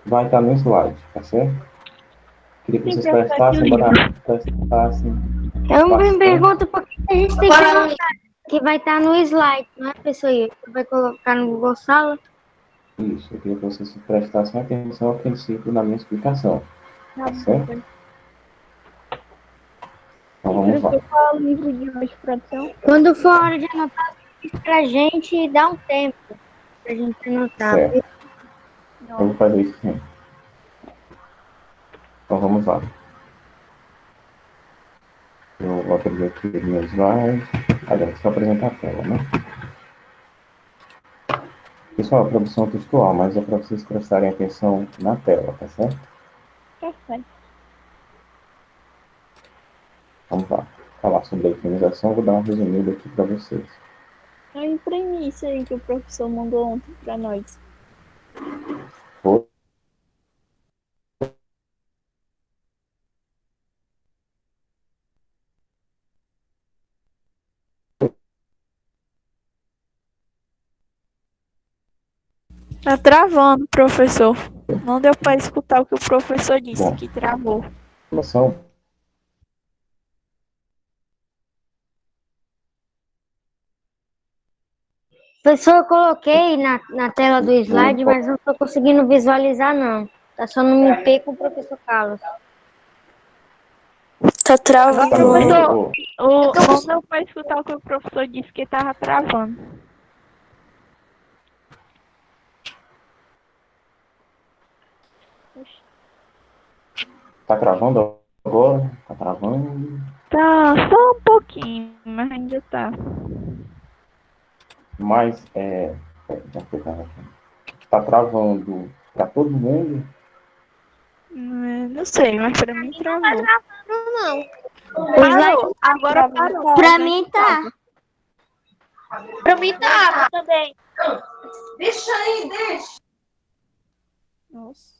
vai estar no slide, tá certo? Queria que Sim, vocês professor, aqui o livro. prestassem Eu me bastante. pergunto por que a gente tem que anotar que vai estar no slide, não é, pessoal? Você vai colocar no Google Sala? Isso, eu queria que vocês prestassem atenção ao princípio na minha explicação, Tá tá bom, certo? professor. Então Sim, vamos lá. professor, qual é o livro de hoje, produção? Quando for a hora de anotar, diz pra gente dar um tempo pra gente anotar. Certo, eu Não. vou fazer isso sim. Então vamos lá. Eu vou abrir aqui o meu slide. Agora, deixa eu apresentar a tela, né? Pessoal, a produção textual, mas é para vocês prestarem atenção na tela, tá certo? Perfeito. Vamos lá. Falar sobre a itemização, vou dar uma resumida aqui para vocês. Eu imprimi isso aí que o professor mandou ontem para nós. Vou Tá travando, professor. Não deu para escutar o que o professor disse, Bom, que travou. noção. Professor, eu coloquei na tela do slide, Vou, mas não estou conseguindo visualizar, não. Tá só no MP com o professor Carlos. Tá travando. Professor, vou, não deu para escutar o que o professor disse, que tava travando. tá travando agora? Tá travando. Tá, só um pouquinho, mas ainda tá. Mas, já foi, tá travando para todo mundo. Não sei, mas para mim travou. Não. O slide Parou, agora parou. pra mim tá. Pra mim tá também. Deixa aí, deixa. Nossa.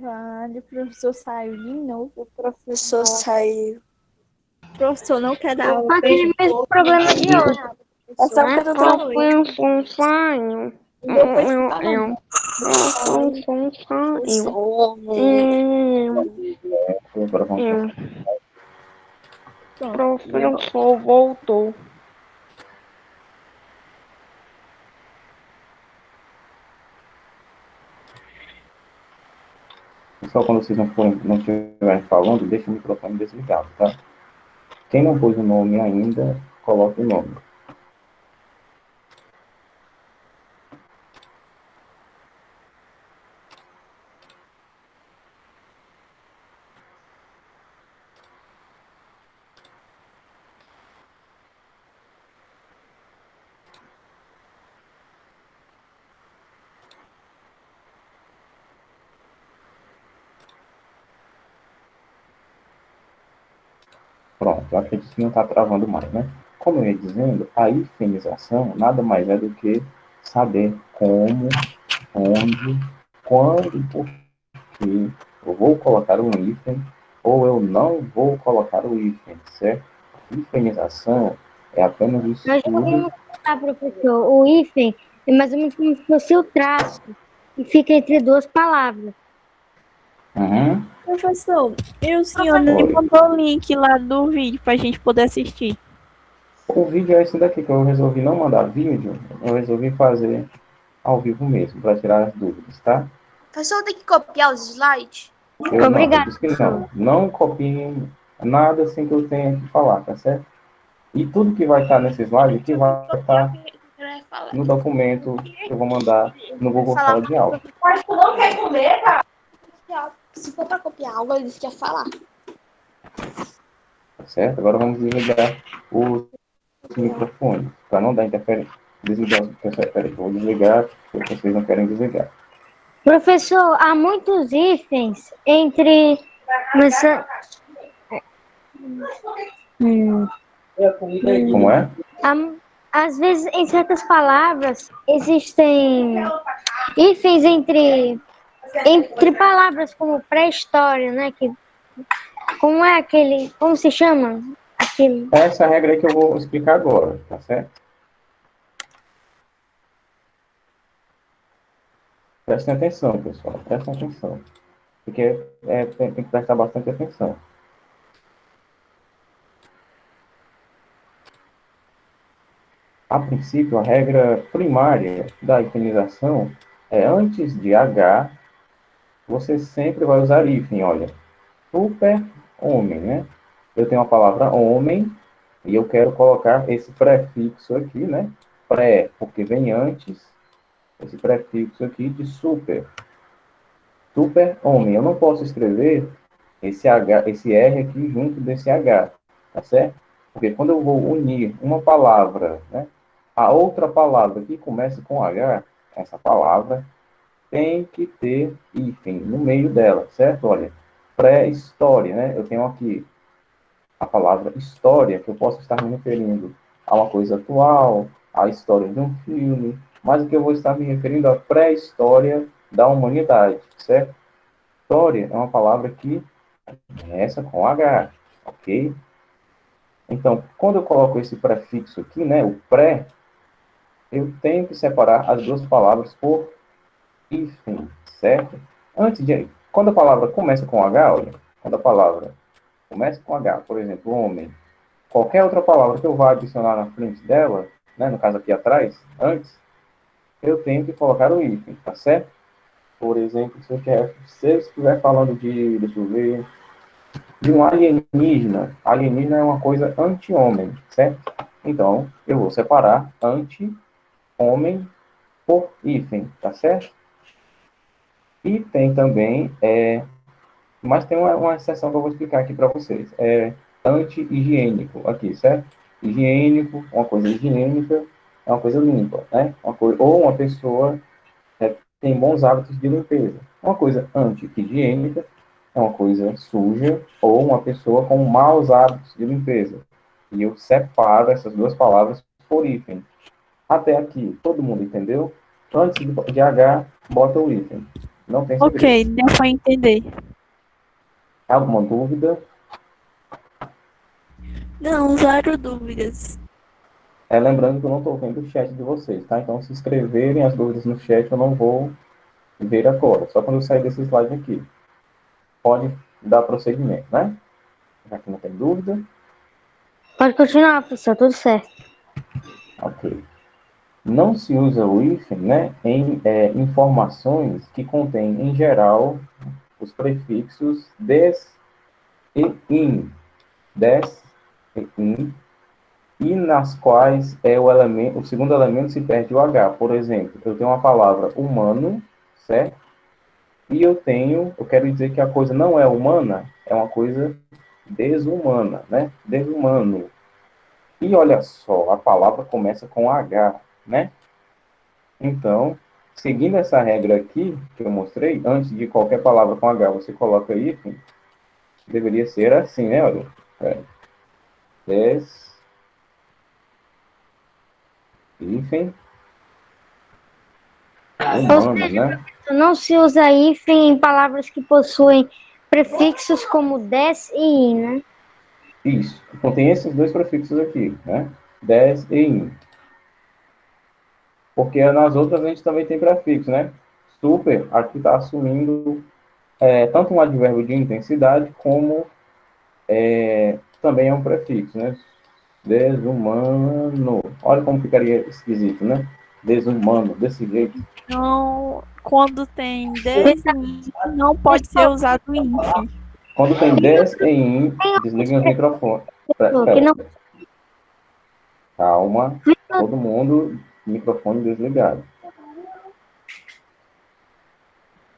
Vale, o professor saiu de novo. O professor saiu. O professor não quer dar aula. Com aquele mesmo problema de hoje. É só Né? porque eu tô doente. Não deu pra escutar, não. Agora vamos lá. Pronto. Professor voltou. Só quando vocês não estiverem falando, deixa o microfone desligado, tá? Quem não pôs o nome ainda, coloque o nome. Pronto, eu acredito que não está travando mais, né? Como eu ia dizendo, a hifenização nada mais é do que saber como, onde, quando e por que eu vou colocar um hífen ou eu não vou colocar o hífen, certo? Hifenização é apenas o Nós já estudo. ouvimos falar, professor. O hífen é mais ou menos como se fosse o traço, que fica entre duas palavras. Uhum. Professor, e o senhor me Oi. mandou o link lá do vídeo pra gente poder assistir? O vídeo é esse daqui que eu resolvi não mandar vídeo, eu resolvi fazer ao vivo mesmo, para tirar as dúvidas, tá? O pessoal tem que copiar os slides. Eu Obrigada, disse que não. Não copiem nada sem que eu tenha que falar, tá certo? E tudo que vai estar nesse slide aqui vai estar no documento que eu vou mandar no Google Sala de Aula. Mas tu não quer comer, cara? Se for pra copiar algo, eles querem falar. Tá certo? Agora vamos desligar os microfones, para não dar interferência. Desligar os microfones. Vou desligar, porque vocês não querem desligar. Professor, há muitos hífens entre. Como é? Às vezes, em certas palavras, existem hífens entre palavras como pré-história, né? Como é aquele. Como se chama? Aquele. Essa regra aí que eu vou explicar agora, tá certo? Prestem atenção, pessoal, prestem atenção. Porque tem que prestar bastante atenção. A princípio, a regra primária da hifenização é antes de H, você sempre vai usar hífen, olha. Super homem, né? Eu tenho a palavra homem e eu quero colocar esse prefixo aqui, né? Pré, porque vem antes esse prefixo aqui de super. Super homem. Eu não posso escrever esse H, esse R aqui junto desse H, tá certo? Porque quando eu vou unir uma palavra, né, a outra palavra que começa com H, essa palavra tem que ter hífen no meio dela, certo? Olha, pré-história, né? Eu tenho aqui a palavra história, que eu posso estar me referindo a uma coisa atual, à história de um filme, mas o que eu vou estar me referindo à pré-história da humanidade, certo? História é uma palavra que começa com H, ok? Então, quando eu coloco esse prefixo aqui, né, o pré, eu tenho que separar as duas palavras por hífen, certo? Quando a palavra começa com H, olha, quando a palavra começa com H, por exemplo, homem, qualquer outra palavra que eu vá adicionar na frente dela, né, no caso aqui atrás, antes, eu tenho que colocar o hífen, tá certo? Por exemplo, se eu estiver falando de, deixa eu ver, de um alienígena. Alienígena é uma coisa anti-homem, certo? Então, eu vou separar anti-homem por hífen, tá certo? E tem também, mas tem uma exceção que eu vou explicar aqui para vocês. Anti-higiênico, aqui, certo? Higiênico, uma coisa higiênica, é uma coisa limpa, né? Ou uma pessoa tem bons hábitos de limpeza. Uma coisa anti-higiênica é uma coisa suja ou uma pessoa com maus hábitos de limpeza. E eu separo essas duas palavras por hífen. Até aqui, todo mundo entendeu? Antes de H, bota o hífen. Não tem segredo. Ok, deu para entender. Alguma dúvida? Não, zero dúvidas. Lembrando que eu não estou vendo o chat de vocês, tá? Então, se escreverem as dúvidas no chat, eu não vou ver agora. Só quando eu sair desse slide aqui. Pode dar prosseguimento, né? Já que não tem dúvida. Pode continuar, professor, tudo certo. Ok. Não se usa o hífen, né, em informações que contêm, em geral, os prefixos des e in. Des e in. E nas quais o segundo elemento se perde o H. Por exemplo, eu tenho uma palavra humano, certo? E eu quero dizer que a coisa não é humana, é uma coisa desumana, né? Desumano. E olha só, a palavra começa com H, né? Então, seguindo essa regra aqui, que eu mostrei, antes de qualquer palavra com H, você coloca hífen, deveria ser assim, né? Olha, des, hífen, humano, né? Não se usa hífen em palavras que possuem prefixos como des e in, né? Isso. Então, tem esses dois prefixos aqui, né? Des e in. Porque nas outras a gente também tem prefixo, né? Super, aqui está assumindo tanto um advérbio de intensidade, como também é um prefixo, né? Desumano. Olha como ficaria esquisito, né? Desumano, desse jeito. Então, quando tem des e in, não pode ser usado hífen. Quando tem des e in, desliguem os microfones. Que não... Calma. Todo mundo, microfone desligado.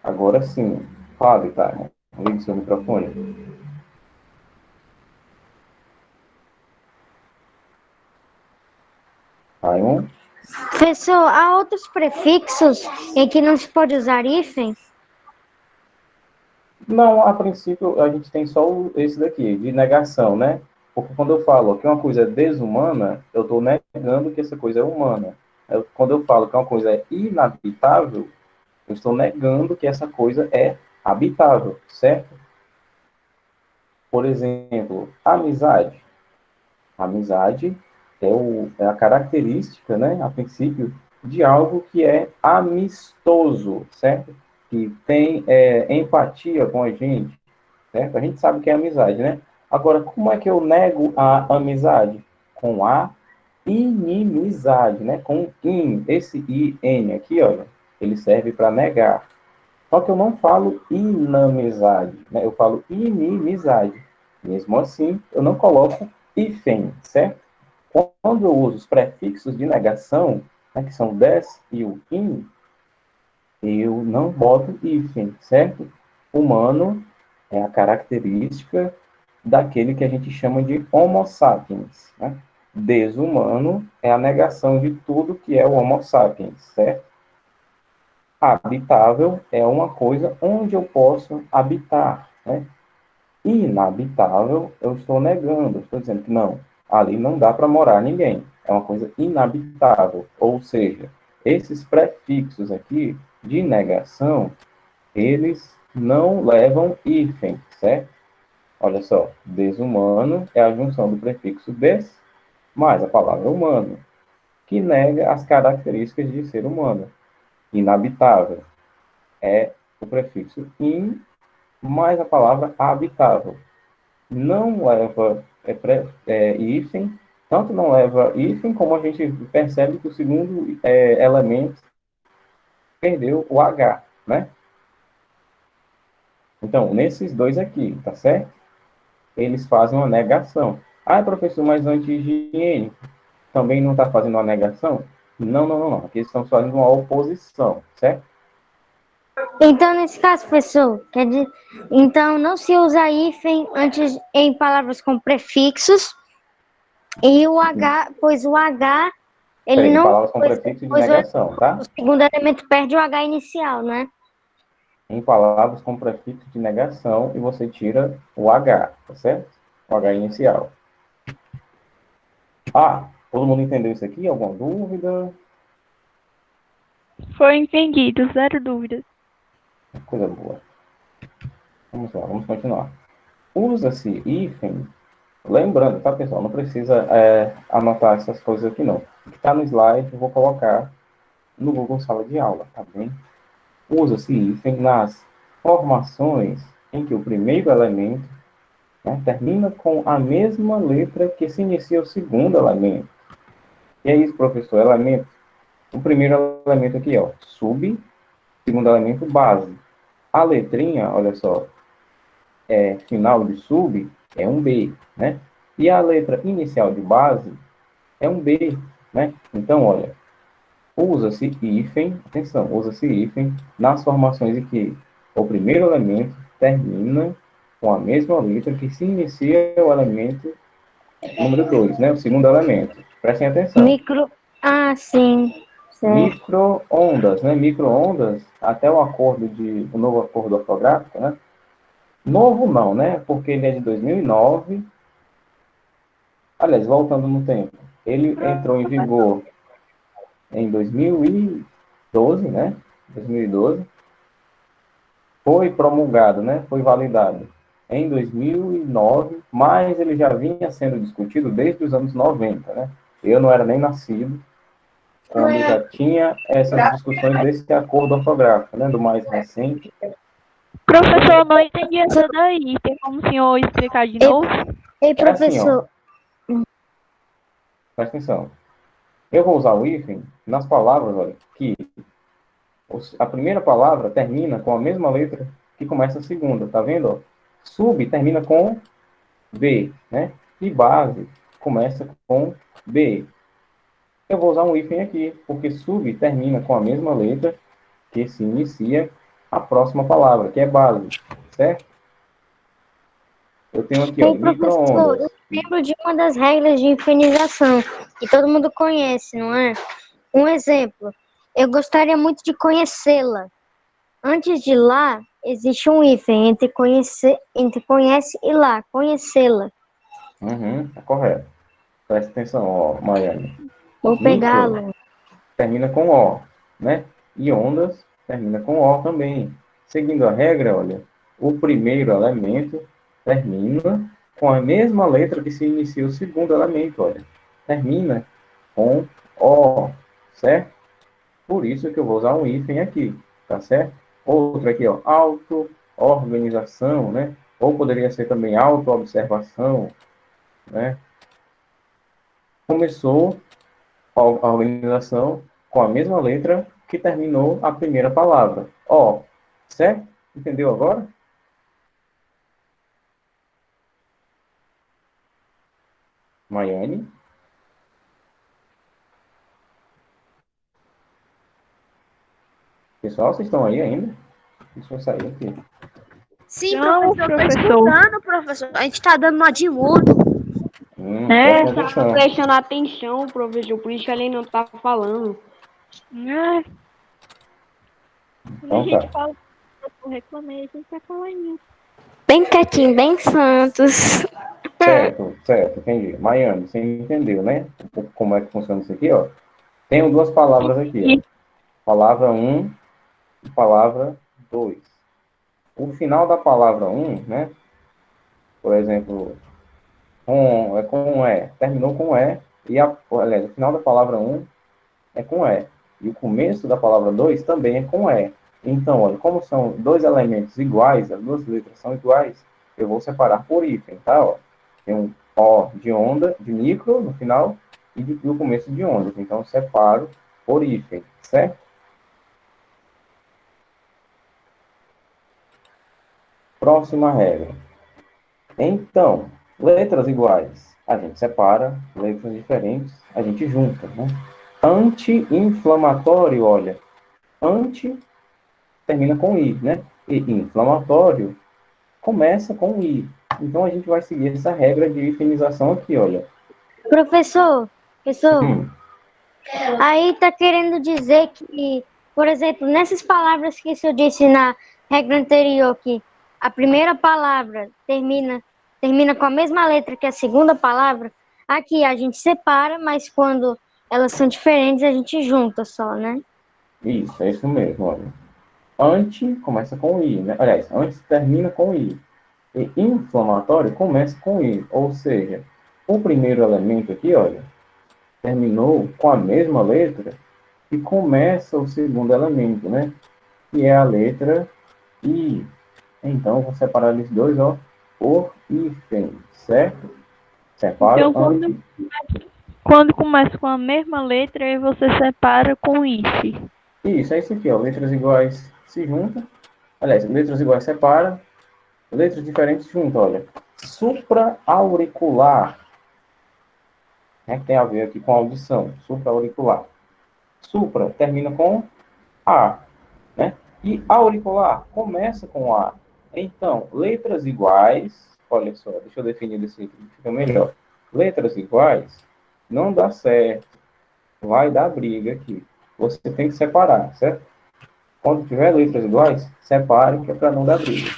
Agora sim. Fale, tá? Ligue seu microfone. Raimon? Professor, há outros prefixos em que não se pode usar hífen? Não, a princípio a gente tem só esse daqui, de negação, né? Porque quando eu falo que uma coisa é desumana, eu estou negando que essa coisa é humana. Quando eu falo que uma coisa é inabitável, eu estou negando que essa coisa é habitável, certo? Por exemplo, amizade. Amizade é a característica, né? A princípio, de algo que é amistoso, certo? Que tem empatia com a gente, certo? A gente sabe que é amizade, né? Agora, como é que eu nego a amizade? Com a inimizade, né? Com in, esse in aqui, olha, ele serve para negar. Só que eu não falo inamizade, né? Eu falo inimizade. Mesmo assim, eu não coloco hífen, certo? Quando eu uso os prefixos de negação, né, que são des e o in, eu não boto hífen, certo? Humano é a característica daquele que a gente chama de Homo sapiens, né? Desumano é a negação de tudo que é o Homo sapiens, certo? Habitável é uma coisa onde eu posso habitar, né? Inabitável, eu estou negando, estou dizendo que não, ali não dá para morar ninguém, é uma coisa inabitável, ou seja, esses prefixos aqui de negação, eles não levam hífen, certo? Olha só, desumano é a junção do prefixo des mais a palavra humano, que nega as características de ser humano. Inabitável é o prefixo in mais a palavra habitável. Não leva hífen, tanto não leva hífen, como a gente percebe que o segundo elemento perdeu o H, né? Então, nesses dois aqui, tá certo? Eles fazem uma negação. Ah, professor, mas anti-higiênico também não está fazendo uma negação? Não, não, não, não. Aqui eles estão fazendo uma oposição, certo? Então, nesse caso, professor, então não se usa hífen antes em palavras com prefixos e o H, pois o H, ele Peraí, não, palavras com prefixo de pois negação, tá? o segundo elemento perde o H inicial, né? Em palavras com prefixo de negação e você tira o H, tá certo? O H inicial. Ah, todo mundo entendeu isso aqui? Alguma dúvida? Foi entendido, zero dúvidas. Coisa boa. Vamos lá, vamos continuar. Usa-se hífen, lembrando, tá, pessoal? Não precisa anotar essas coisas aqui, não. O que está no slide, eu vou colocar no Google Sala de Aula, tá bem? Usa-se hífen nas formações em que o primeiro elemento, né, termina com a mesma letra que se inicia o segundo elemento. E é isso, professor, elemento. O primeiro elemento aqui, ó, sub, segundo elemento, base. A letrinha, olha só, final de sub é um B, né? E a letra inicial de base é um B, né? Então, olha, usa-se hífen, atenção, usa-se hífen nas formações em que o primeiro elemento termina com a mesma letra que se inicia o elemento número 2, né? O segundo elemento. Prestem atenção. Ah, sim. Certo. Micro-ondas, né? Micro-ondas, até o novo acordo ortográfico, né? Novo não, né? Porque ele é de 2009. Aliás, voltando no tempo, ele entrou em vigor em 2012, né? 2012. Foi promulgado, né? Foi validado em 2009, mas ele já vinha sendo discutido desde os anos 90, né? Eu não era nem nascido quando já tinha essas discussões desse acordo ortográfico, né? Do mais recente. Professor, eu não entendi essa daí. Tem como o senhor explicar de novo? Ei, É assim, ó. professor. Presta atenção. Eu vou usar o hífen nas palavras, olha, que a primeira palavra termina com a mesma letra que começa a segunda, tá vendo? Ó? Sub termina com B, né? E base começa com B. Eu vou usar um hífen aqui, porque sub termina com a mesma letra que se inicia a próxima palavra, que é base, certo? Eu tenho aqui, ó, Ei, professor, eu micro-ondas. lembro de uma das regras de infinização, que todo mundo conhece, não é? Um exemplo, eu gostaria muito de conhecê-la. Antes de lá, existe um hífen entre conhece e lá, conhecê-la. Tá correto. Presta atenção, ó, Maiane. Vou Micro pegá-lo. termina com O, né? E ondas termina com O também. Seguindo a regra, olha, o primeiro elemento termina com a mesma letra que se inicia o segundo elemento, olha. Termina com O, certo? Por isso que eu vou usar um hífen aqui, tá certo? Outro aqui, ó, auto-organização, né? Ou poderia ser também auto-observação, né? Começou a organização com a mesma letra que terminou a primeira palavra. Ó, certo? Entendeu agora? Maiane? Pessoal, vocês estão aí ainda? Deixa eu sair aqui. Sim, Não, professor, tô professor. escutando, professor. A gente tá dando nó de mudo. Presta Estava atenção. prestando atenção, professor, por isso que ele não estava falando. É, quando a Então gente tá. fala, eu reclamei, a gente tá falando. Bem quietinho, bem santos. Certo, certo, entendi. Maiane, você entendeu, né? Como é que funciona isso aqui, ó? Tenho duas palavras aqui, ó. Palavra 1 e palavra 2. O final da palavra 1, né? Por exemplo, com E. Terminou com E. Aliás, o final da palavra 1 é com E. E o começo da palavra 2 também é com E. Então, olha, como são dois elementos iguais, as duas letras são iguais, eu vou separar por hífen, tá? Ó, tem um O de onda, de micro no final, e o começo de onda. Então, eu separo por hífen, certo? Próxima regra. Então, letras iguais, a gente separa, letras diferentes, a gente junta, né? Anti-inflamatório, olha, anti termina com I, né? E inflamatório começa com I. Então, a gente vai seguir essa regra de hifenização aqui, olha. Professor, Hum, aí tá querendo dizer que, por exemplo, nessas palavras que o senhor disse na regra anterior, que a primeira palavra termina com a mesma letra que a segunda palavra, aqui a gente separa, mas quando elas são diferentes, a gente junta só, né? isso, é isso mesmo, olha. Anti começa com I, né? Aliás, antes termina com I. E inflamatório começa com I. Ou seja, o primeiro elemento aqui, olha, terminou com a mesma letra e começa o segundo elemento, né? Que é a letra I. Então, vou separar eles dois, ó, por hífen, certo? Separo Então, quando começa com a mesma letra, aí você separa com if. Isso, é isso aqui, ó. Letras iguais se juntam. Aliás, letras iguais separa. Letras diferentes juntam, olha. Supraauricular. Né, que tem a ver aqui com a audição. Supraauricular. Supra termina com A. Né? E auricular começa com A. Então, letras iguais. Olha só, deixa eu definir desse jeito que fica melhor. Letras iguais não dá certo. Vai dar briga aqui. Você tem que separar, certo? Quando tiver letras iguais, separe, que é para não dar briga.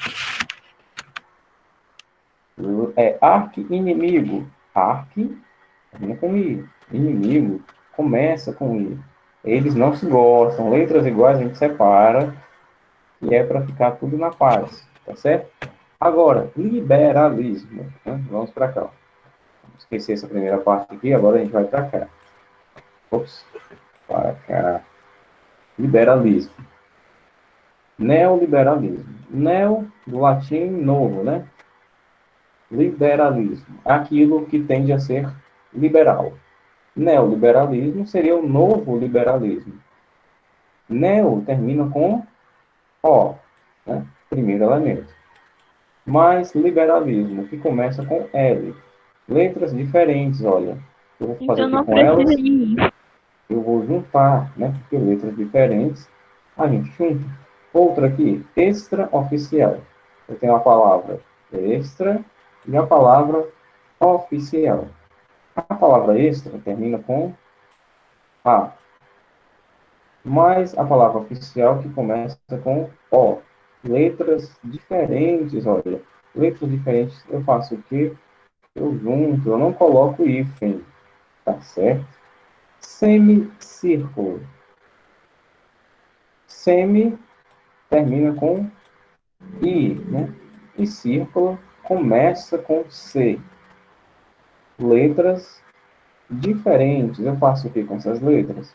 É arqui-inimigo. Arqui, termina com I. Inimigo, começa com I. Eles não se gostam. Letras iguais a gente separa. E é para ficar tudo na paz. Tá certo? Agora, liberalismo. Né? Vamos para cá. Esqueci essa primeira parte aqui. Agora a gente vai para cá. Ops. Para cá. Liberalismo. Neoliberalismo. Neo, do latim, novo, né? Liberalismo. Aquilo que tende a ser liberal. Neoliberalismo seria o novo liberalismo. Neo termina com O, né? Primeiro elemento. Mais liberalismo, que começa com L. Letras diferentes, olha. Eu vou fazer Então aqui não com elas. precisa de if. Eu vou juntar, né? Porque letras diferentes a gente junta. Outra aqui, extraoficial. Eu tenho a palavra extra e a palavra oficial. A palavra extra termina com A. Mas a palavra oficial que começa com O. Letras diferentes, olha. Letras diferentes, eu faço o quê? Eu junto, eu não coloco hífen, tá certo? Semicírculo. Semi termina com I, né? E círculo começa com C. Letras diferentes. Eu faço o que com essas letras?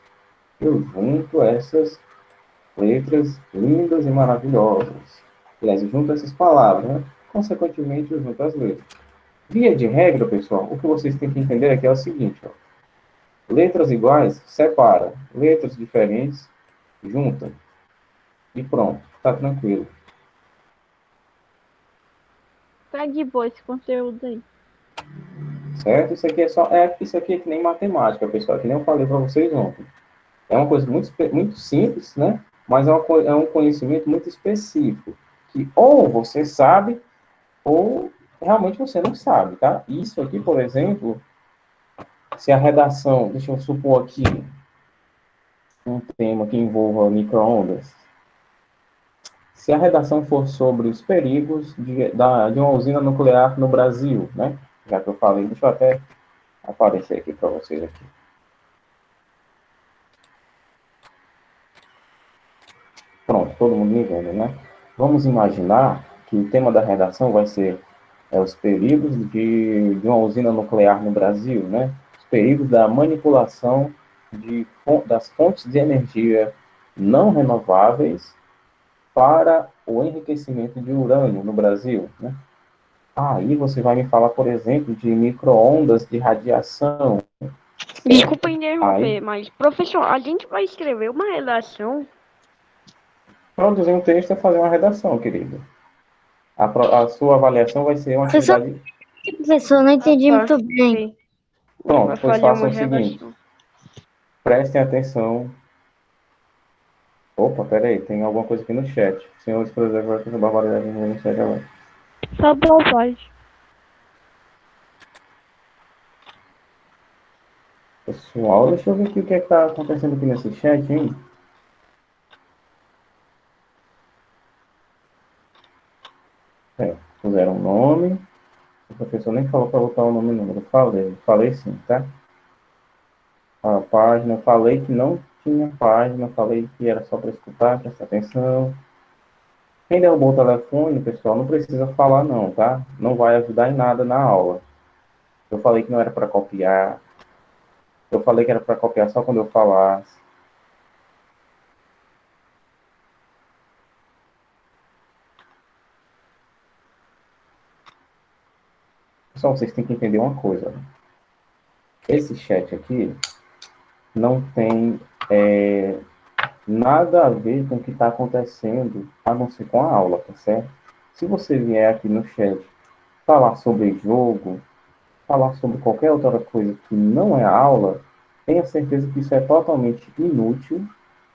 eu junto essas letras lindas e maravilhosas. Aliás, eu junto essas palavras, né? Consequentemente, eu junto as letras. Via de regra, pessoal, o que vocês têm que entender aqui é o seguinte, ó. Letras iguais, separa. Letras diferentes, junta. E pronto, tá tranquilo. Tá de boa esse conteúdo aí. Certo? Isso aqui é que nem matemática, pessoal, que nem eu falei para vocês ontem. É uma coisa muito simples, né? Mas é um conhecimento muito específico, que ou você sabe, ou realmente você não sabe, tá? Isso aqui, por exemplo, se a redação, deixa eu supor aqui, um tema que envolva micro-ondas, se a redação for sobre os perigos de uma usina nuclear no Brasil, né? Já que eu falei, deixa eu até aparecer aqui para vocês aqui. Pronto, todo mundo me vendo, né? Vamos imaginar que o tema da redação vai ser os perigos de uma usina nuclear no Brasil, né? Os perigos da manipulação das fontes de energia não renováveis para o enriquecimento de urânio no Brasil, né? Aí você vai me falar, por exemplo, de micro-ondas de radiação. Desculpa interromper, Aí, mas, professor, a gente vai escrever uma redação. produzir um texto é fazer uma redação, querido. A sua avaliação vai ser uma atividade. Professor, não entendi Tá, muito bem. ok. Pronto, Vai pois fazer uma façam o seguinte. redação. Prestem atenção. Opa, peraí, tem alguma coisa aqui no chat. Senhores, por exemplo, essa barbaridade no chat agora. Só bobagem. Pessoal, deixa eu ver aqui o que é que tá acontecendo aqui nesse chat, hein? Puseram um nome. O professor nem falou para botar o nome e número. Falei sim, tá? A página, falei que não tinha página, falei que era só para escutar, prestar atenção. Quem derrubou o telefone, pessoal, não precisa falar não, tá? Não vai ajudar em nada na aula. Eu falei que não era para copiar. Eu falei que era para copiar só quando eu falasse. Pessoal, vocês têm que entender uma coisa. Esse chat aqui não tem nada a ver com o que está acontecendo, a não ser com a aula, tá certo? Se você vier aqui no chat falar sobre jogo, falar sobre qualquer outra coisa que não é aula, tenha certeza que isso é totalmente inútil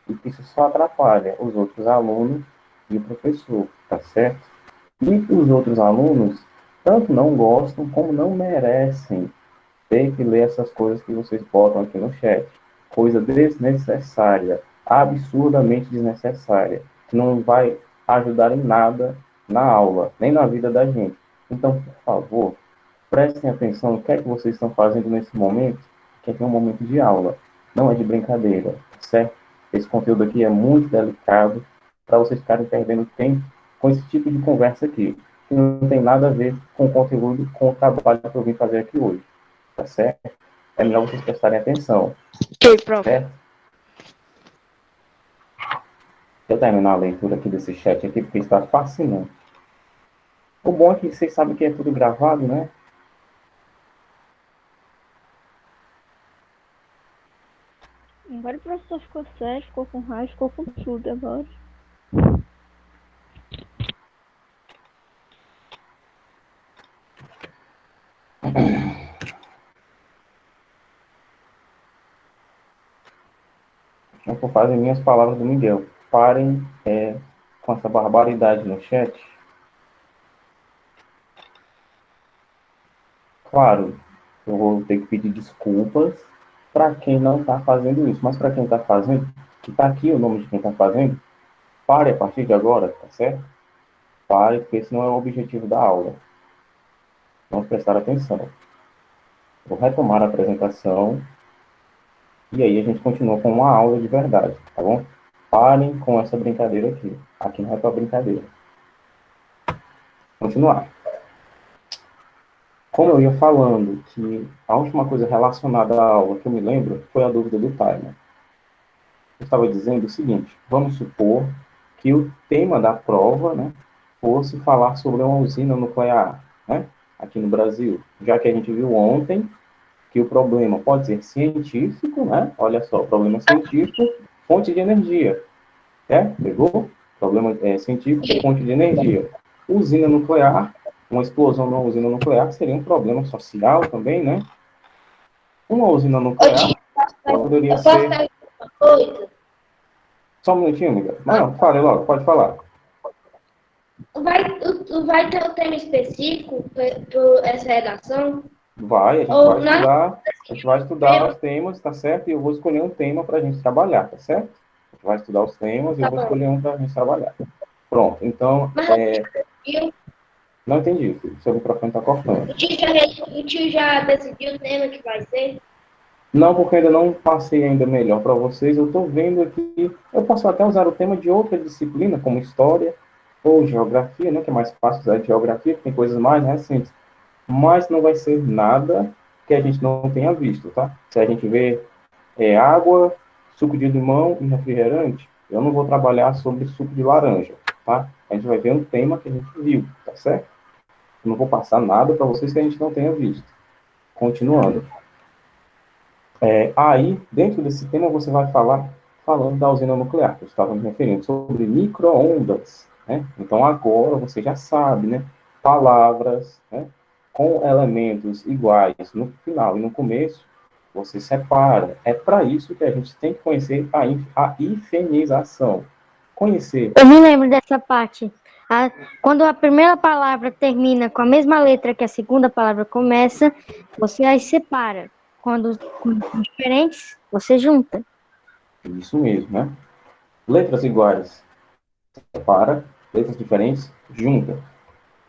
e que isso só atrapalha os outros alunos e o professor, tá certo? E os outros alunos tanto não gostam como não merecem ter que ler essas coisas que vocês botam aqui no chat. Coisa desnecessária, absurdamente desnecessária, que não vai ajudar em nada na aula, nem na vida da gente. Então, por favor, prestem atenção no que é que vocês estão fazendo nesse momento, que aqui é um momento de aula, não é de brincadeira, certo? Esse conteúdo aqui é muito delicado para vocês ficarem perdendo tempo com esse tipo de conversa aqui, que não tem nada a ver com o conteúdo, com o trabalho que eu vim fazer aqui hoje, tá certo? É melhor vocês prestarem atenção, Ok, prof. certo? Deixa eu terminar a leitura aqui desse chat aqui, porque está fascinante. O bom é que vocês sabem que é tudo gravado, né? Agora o professor ficou sério, ficou com raiva, ficou com tudo agora. Eu vou fazer minhas palavras do Miguel. Parem com essa barbaridade no chat. Claro, eu vou ter que pedir desculpas para quem não está fazendo isso. Mas para quem está fazendo, que está aqui o nome de quem está fazendo, pare a partir de agora, tá certo? Pare, porque esse não é o objetivo da aula. Vamos prestar atenção. Vou retomar a apresentação e aí a gente continua com uma aula de verdade, tá bom? Parem com essa brincadeira aqui. Aqui não é para brincadeira. Continuar. Como eu ia falando que a última coisa relacionada à aula que eu me lembro foi a dúvida do timer. eu estava dizendo o seguinte, vamos supor que o tema da prova, né, fosse falar sobre uma usina nuclear, né, aqui no Brasil, já que a gente viu ontem que o problema pode ser científico, né, olha só, problema científico, fonte de energia, né, pegou? Problema científico, fonte de energia. Usina nuclear, uma explosão numa usina nuclear seria um problema social também, né? Uma usina nuclear poderia ser... Só um minutinho, amiga. Não, fale logo, pode falar. Vai ter um tema específico para essa redação? Vai, a gente vai estudar os temas, tá certo? E eu vou escolher um tema para a gente trabalhar, tá certo? A gente vai estudar os temas e eu vou escolher um para a gente trabalhar. Pronto, então, não entendi, filho. Seu microfone está cortando. O tio já decidiu o tema que vai ser? Não, porque ainda não passei ainda melhor para vocês. Eu estou vendo aqui, eu posso até usar o tema de outra disciplina, como história ou geografia, né? Que é mais fácil usar de geografia, porque tem coisas mais recentes. Mas não vai ser nada que a gente não tenha visto, tá? Se a gente vê água, suco de limão e refrigerante, eu não vou trabalhar sobre suco de laranja, tá? A gente vai ver um tema que a gente viu, tá certo? Eu não vou passar nada para vocês que a gente não tenha visto. Continuando. Aí, dentro desse tema, você vai falando da usina nuclear, que eu estava me referindo, sobre micro-ondas, né? Então, agora você já sabe, né? Palavras, né? Com elementos iguais no final e no começo, você separa. É para isso que a gente tem que conhecer a hifenização. Conhecer. Eu me lembro dessa parte. Quando a primeira palavra termina com a mesma letra que a segunda palavra começa, você as separa. Quando são diferentes, você junta. Isso mesmo, né? Letras iguais, separa. Letras diferentes, junta.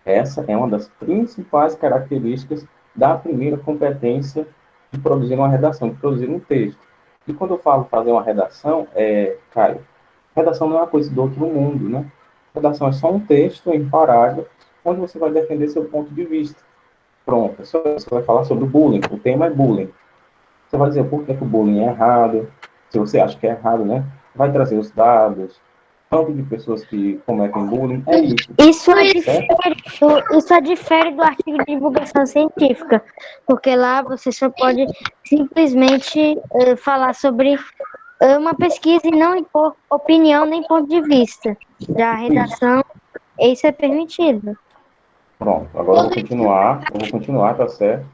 Essa é uma das principais características da primeira competência de produzir uma redação, de produzir um texto. E quando eu falo fazer uma redação, Caio, redação não é uma coisa do outro mundo, né? Redação é só um texto em parágrafo, onde você vai defender seu ponto de vista. Pronto, você vai falar sobre o bullying, o tema é bullying. Você vai dizer por que o bullying é errado, se você acha que é errado, né? Vai trazer os dados, tanto de pessoas que cometem bullying, é isso. Isso difere do artigo de divulgação científica, porque lá você só pode simplesmente falar sobre uma pesquisa e não impor opinião nem ponto de vista. Da redação, isso é permitido. Pronto, agora eu vou continuar, tá certo?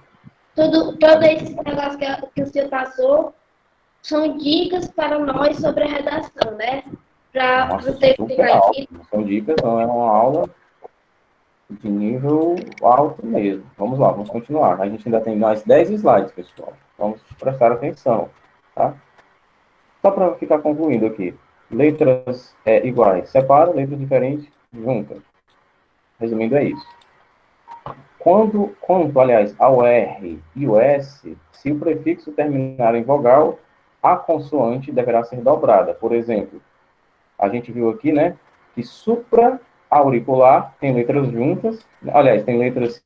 Todo esse negócio que o senhor passou são dicas para nós sobre a redação, né? Para o texto que vai vir. São dicas, não é uma aula de nível alto mesmo. Vamos lá, vamos continuar. A gente ainda tem mais 10 slides, pessoal. Vamos prestar atenção, tá? Só para ficar concluindo aqui. Letras iguais, separa, letras diferentes, junta. Resumindo, é isso. Quanto, aliás, ao R e o S, se o prefixo terminar em vogal, a consoante deverá ser dobrada. Por exemplo, a gente viu aqui, né, que supra-auricular tem letras juntas, aliás, tem letras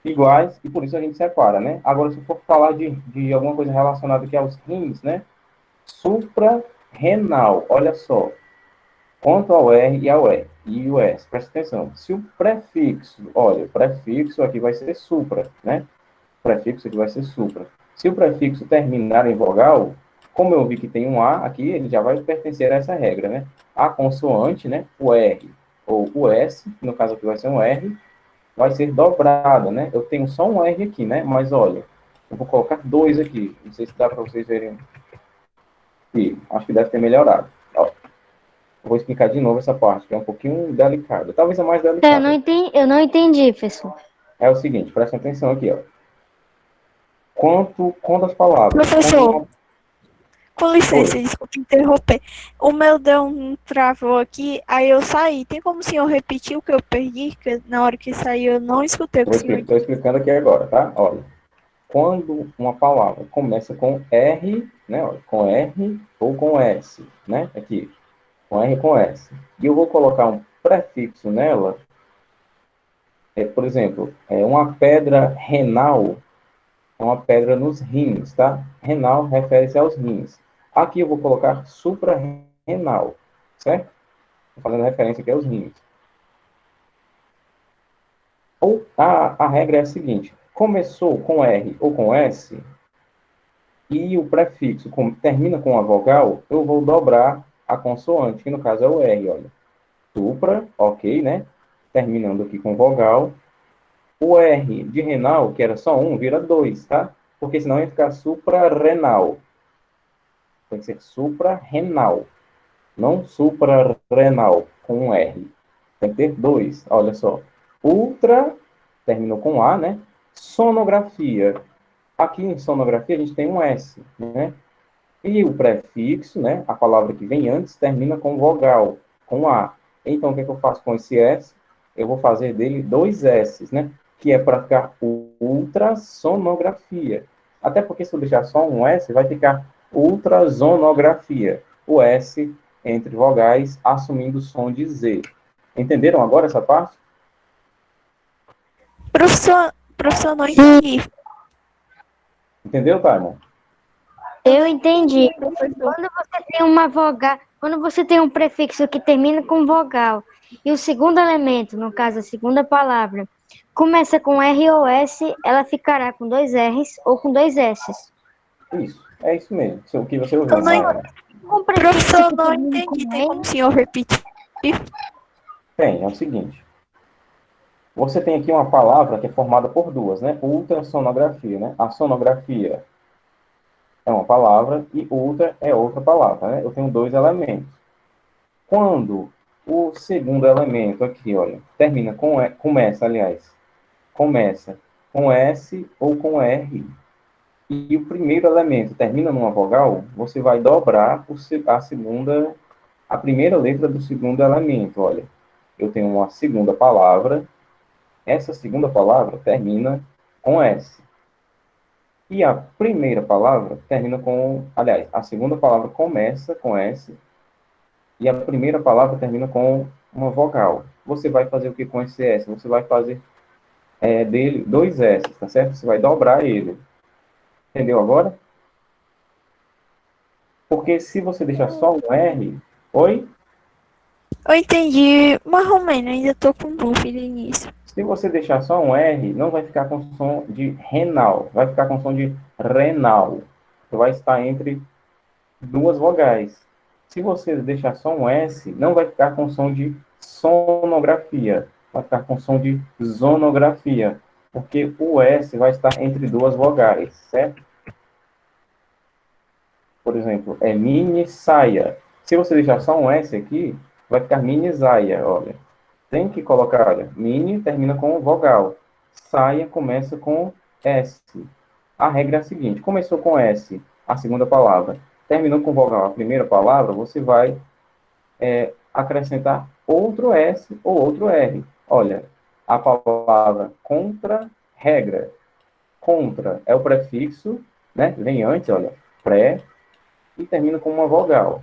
iguais, e por isso a gente separa, né? Agora, se for falar de alguma coisa relacionada aqui aos rins, né, suprarrenal, olha só, quanto ao R e ao E e o S, presta atenção, se o prefixo, olha, o prefixo aqui vai ser supra, né? O prefixo aqui vai ser supra. Se o prefixo terminar em vogal, como eu vi que tem um A aqui, ele já vai pertencer a essa regra, né? A consoante, né? O R ou o S, no caso aqui vai ser um R, vai ser dobrada, né? Eu tenho só um R aqui, né? Mas olha, eu vou colocar dois aqui. Não sei se dá para vocês verem. Aqui. Acho que deve ter melhorado. Ó. Vou explicar de novo essa parte, que é um pouquinho delicada. Talvez a mais delicada. Eu não entendi, professor. É o seguinte, presta atenção aqui, ó. Quanto as palavras... Professor, com licença, desculpa interromper. O meu deu um travou aqui, aí eu saí. Tem como o senhor repetir o que eu perdi? Que na hora que saiu eu não escutei o que o senhor... Estou explicando aqui agora, tá? Olha, quando uma palavra começa com R, né? Olha, com R ou com S, né? Aqui, com R e com S. E eu vou colocar um prefixo nela, por exemplo, uma pedra renal, é uma pedra nos rins, tá? Renal refere-se aos rins. Aqui eu vou colocar suprarrenal, certo? Estou fazendo referência aqui aos rímels. Ou a regra é a seguinte: começou com R ou com S e o prefixo termina com a vogal, eu vou dobrar a consoante, que no caso é o R, olha. Supra, ok, né? Terminando aqui com vogal. O R de renal, que era só um, vira 2, tá? Porque senão ia ficar suprarrenal. Tem que ser suprarrenal, não suprarrenal, com um R. Tem que ter 2, olha só. Ultra, terminou com A, né? Sonografia. Aqui em sonografia a gente tem um S, né? E o prefixo, né? A palavra que vem antes termina com vogal, com A. Então, o que é que eu faço com esse S? Eu vou fazer dele 2 S's, né? Que é para ficar ultrassonografia. Até porque se eu deixar só um S, vai ficar ultrasonografia. O S entre vogais, assumindo o som de Z. Entenderam agora essa parte? Professor, não entendi. Entendeu, Taimon? Eu entendi. Professor. Quando você tem uma vogal, quando você tem um prefixo que termina com vogal e o segundo elemento, no caso a segunda palavra, começa com R ou S, ela ficará com 2 R's ou com 2 S's. Isso, é isso mesmo. Isso é o que você ouviu, Eu não Mayara. Um prefixo Professor, que não termina entendi. com Tem R, como o senhor repetir? Tem, é o seguinte. Você tem aqui uma palavra que é formada por duas, né? Ultrassonografia, né? A sonografia é uma palavra e ultra é outra palavra, né? Eu tenho 2 elementos. Quando o segundo elemento aqui, olha, termina com começa com S ou com R, e o primeiro elemento termina numa vogal, você vai dobrar a primeira letra do segundo elemento, olha. Eu tenho uma segunda palavra, essa segunda palavra termina com S. E a primeira palavra termina com... Aliás, a segunda palavra começa com S e a primeira palavra termina com uma vogal. Você vai fazer o que com esse S? Você vai fazer dele 2 S, tá certo? Você vai dobrar ele. Entendeu agora? Porque se você deixar só um R... Oi? Eu entendi, mais ou menos, ainda tô com dúvida nisso. Se você deixar só um R, não vai ficar com som de renal, vai ficar com som de renal. Vai estar entre duas vogais. Se você deixar só um S, não vai ficar com som de sonografia, vai ficar com som de zonografia, porque o S vai estar entre duas vogais, certo? Por exemplo, é mini saia. Se você deixar só um S aqui, vai ficar mini saia, olha. Tem que colocar, olha, mini termina com vogal, saia começa com S. A regra é a seguinte: começou com S, a segunda palavra, terminou com vogal a primeira palavra, você vai acrescentar outro S ou outro R. Olha, a palavra contra-regra. Contra é o prefixo, né? Vem antes, olha, pré, e termina com uma vogal.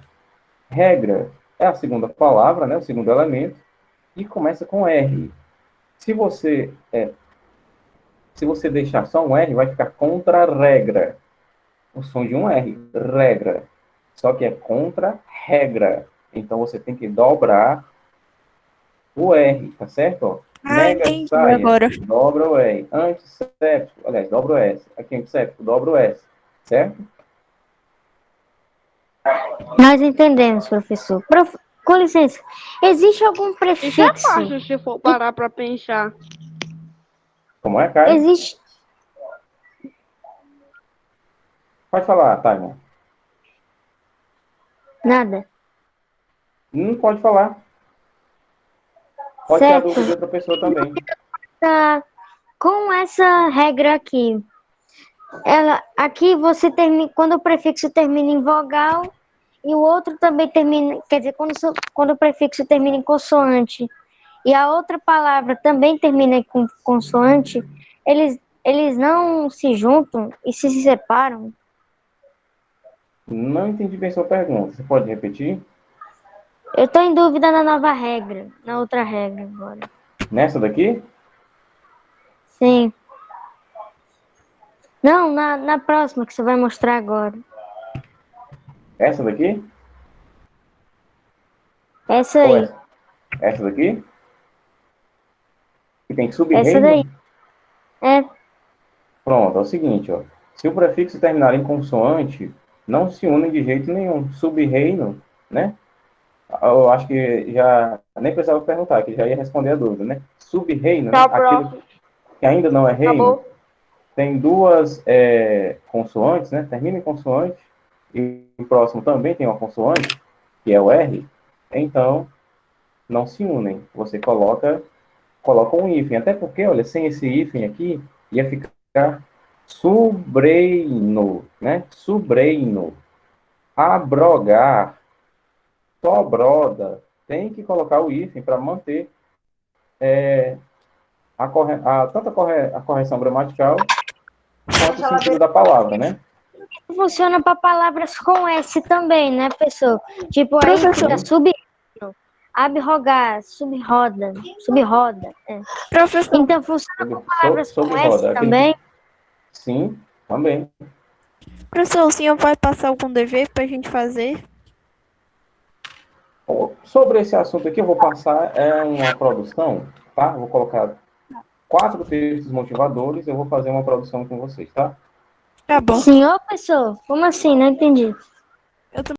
Regra é a segunda palavra, né? O segundo elemento, e começa com R. Se você deixar só um R, vai ficar contra-regra. O som de um R, regra. Só que é contra-regra. Então, você tem que dobrar o R, tá certo? Ó, Entendi agora. dobra o R. Antisséptico, aliás, dobra o S. Aqui, antisséptico, dobra o S. Certo? Nós entendemos, professor. Com licença, existe algum Isso é prefixo? fácil se for parar pra pensar. Como é, Caio? Existe. Pode falar, Taimon. Nada. Não pode falar. Pode ser a Certo. dúvida de outra pessoa também. Com essa regra aqui, aqui você termina, quando o prefixo termina em vogal e o outro também termina, quer dizer, quando o prefixo termina em consoante e a outra palavra também termina com consoante, eles não se juntam e se separam? Não entendi bem sua pergunta. Você pode repetir? Eu estou em dúvida na nova regra, na outra regra agora. Nessa daqui? Sim. Não, na próxima que você vai mostrar agora. Essa daqui? Essa Ou aí. essa daqui? Que tem Essa sub-reino? daí. É. Pronto, é o seguinte, ó. Se o prefixo terminar em consoante, não se unem de jeito nenhum. Sub-reino, né? Eu acho que já nem precisava perguntar, que já ia responder a dúvida, né? Sub-reino, né? Tchau, Aquilo prof. que ainda não é reino, Acabou. tem duas consoantes, né? Termina em consoante, e o próximo também tem uma consoante, que é o R. Então, não se unem. Você coloca um hífen. Até porque, olha, sem esse hífen aqui, ia ficar subreino, né? Subreino. Abrogar. Sobroda. Tem que colocar o hífen para manter tanto a correção gramatical quanto o sentido da palavra, né? Funciona para palavras com S também, né, pessoal? Tipo, aí Professor, fica sub, abrogar, subroda, subroda. É. professor, Então, funciona para palavras com Sobre S roda. também? Sim, também. professor, o senhor vai passar algum dever pra gente fazer? Sobre esse assunto aqui, eu vou passar uma produção, tá? Vou colocar 4 textos motivadores, eu vou fazer uma produção com vocês, tá? Tá bom. Senhor, pessoal? Como assim? Não entendi. Eu